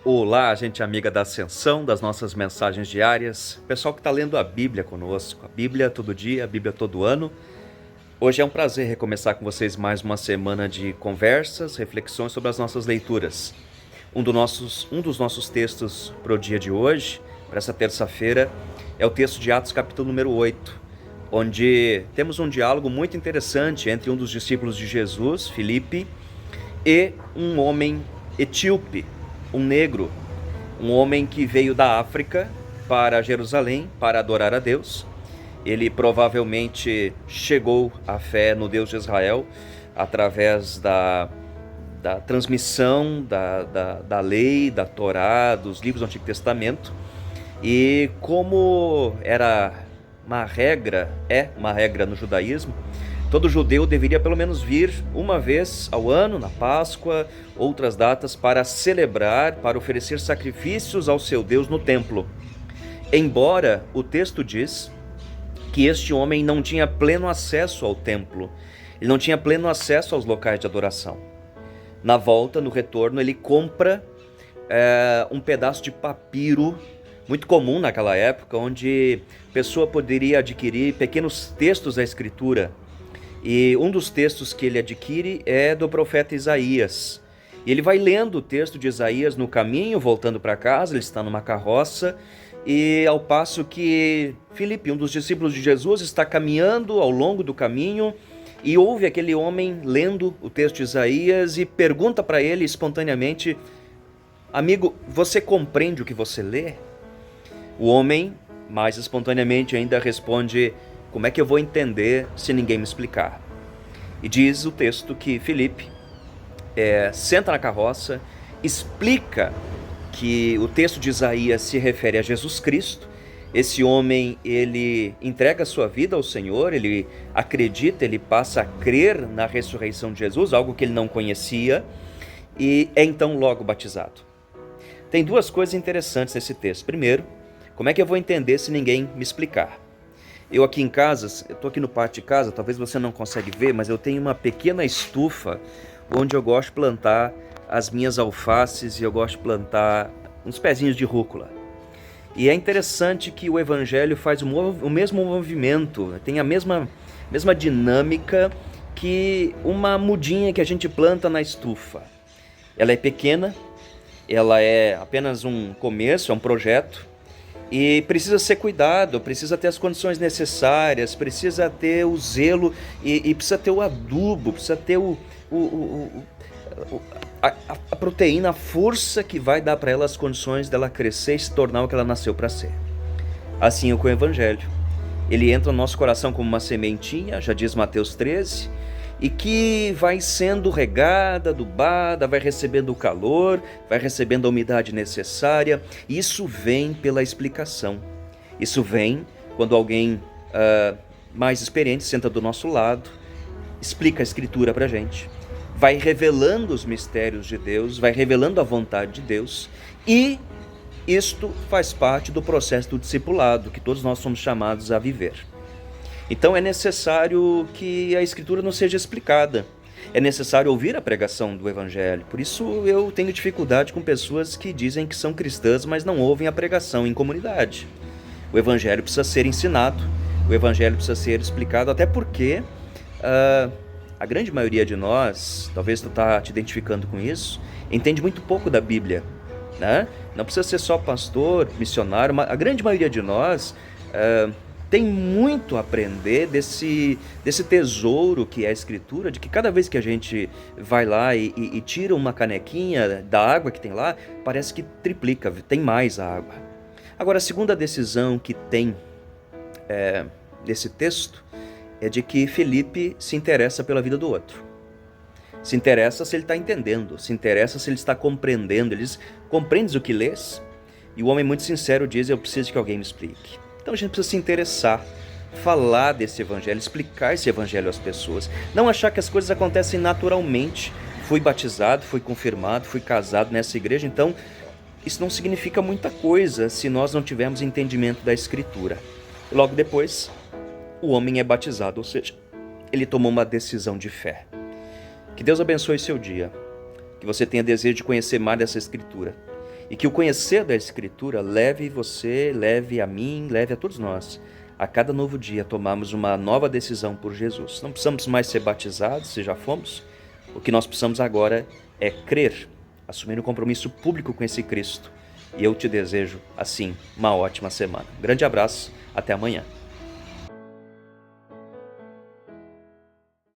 Olá, gente amiga da Ascensão, das nossas mensagens diárias, pessoal que está lendo a Bíblia conosco, a Bíblia todo dia, a Bíblia todo ano. Hoje é um prazer recomeçar com vocês mais uma semana de conversas, reflexões sobre as nossas leituras. Um dos nossos textos para o dia de hoje, para essa terça-feira, é o texto de Atos capítulo número 8, onde temos um diálogo muito interessante entre um dos discípulos de Jesus, Filipe, e um homem etíope, um negro, um homem que veio da África para Jerusalém para adorar a Deus. Ele provavelmente chegou à fé no Deus de Israel através da transmissão da lei, da Torá, dos livros do Antigo Testamento. E como era uma regra no judaísmo, todo judeu deveria pelo menos vir uma vez ao ano, na Páscoa, outras datas, para celebrar, para oferecer sacrifícios ao seu Deus no templo. Embora o texto diz que este homem não tinha pleno acesso ao templo, ele não tinha pleno acesso aos locais de adoração. Na volta, no retorno, ele compra um pedaço de papiro, muito comum naquela época, onde a pessoa poderia adquirir pequenos textos da Escritura. E um dos textos que ele adquire é do profeta Isaías. E ele vai lendo o texto de Isaías no caminho, voltando para casa, ele está numa carroça, e ao passo que Filipe, um dos discípulos de Jesus, está caminhando ao longo do caminho e ouve aquele homem lendo o texto de Isaías e pergunta para ele espontaneamente: amigo, você compreende o que você lê? O homem, mais espontaneamente ainda, responde: como é que eu vou entender se ninguém me explicar? E diz o texto que Filipe senta na carroça, explica que o texto de Isaías se refere a Jesus Cristo. Esse homem, ele entrega a sua vida ao Senhor, ele acredita, ele passa a crer na ressurreição de Jesus, algo que ele não conhecia, e é então logo batizado. Tem duas coisas interessantes nesse texto. Primeiro, como é que eu vou entender se ninguém me explicar? Eu aqui em casa, eu estou aqui no pátio de casa, talvez você não consegue ver, mas eu tenho uma pequena estufa onde eu gosto de plantar as minhas alfaces e eu gosto de plantar uns pezinhos de rúcula. E é interessante que o Evangelho faz o mesmo movimento, tem a mesma dinâmica que uma mudinha que a gente planta na estufa. Ela é pequena, ela é apenas um começo, é um projeto, e precisa ser cuidado, precisa ter as condições necessárias, precisa ter o zelo e precisa ter o adubo, precisa ter a proteína, a força que vai dar para ela as condições dela crescer e se tornar o que ela nasceu para ser. Assim é com o Evangelho. Ele entra no nosso coração como uma sementinha, já diz Mateus 13, e que vai sendo regada, adubada, vai recebendo o calor, vai recebendo a umidade necessária. Isso vem pela explicação. Isso vem quando alguém mais experiente senta do nosso lado, explica a Escritura para a gente, vai revelando os mistérios de Deus, vai revelando a vontade de Deus, e isto faz parte do processo do discipulado, que todos nós somos chamados a viver. Então é necessário que a Escritura não seja explicada, é necessário ouvir a pregação do Evangelho. Por isso eu tenho dificuldade com pessoas que dizem que são cristãs, mas não ouvem a pregação em comunidade. O Evangelho precisa ser ensinado, o Evangelho precisa ser explicado, até porque a grande maioria de nós, talvez tu está te identificando com isso, entende muito pouco da Bíblia, né? Não precisa ser só pastor, missionário, a grande maioria de nós tem muito a aprender desse tesouro que é a Escritura, de que cada vez que a gente vai lá e tira uma canequinha da água que tem lá, parece que triplica, tem mais a água. Agora, a segunda decisão que tem desse texto é de que Filipe se interessa pela vida do outro. Se interessa se ele está entendendo, se interessa se ele está compreendendo. Ele diz: compreendes o que lês? E o homem muito sincero diz: eu preciso que alguém me explique. Então a gente precisa se interessar, falar desse Evangelho, explicar esse Evangelho às pessoas. Não achar que as coisas acontecem naturalmente. Fui batizado, fui confirmado, fui casado nessa igreja, então isso não significa muita coisa se nós não tivermos entendimento da Escritura. Logo depois, o homem é batizado, ou seja, ele tomou uma decisão de fé. Que Deus abençoe seu dia, que você tenha desejo de conhecer mais dessa Escritura E que o conhecer da Escritura leve você, leve a mim, leve a todos nós, a cada novo dia tomarmos uma nova decisão por Jesus. Não precisamos mais ser batizados, se já fomos. O que nós precisamos agora é crer, assumir um compromisso público com esse Cristo. E eu te desejo, assim, uma ótima semana. Um grande abraço, até amanhã.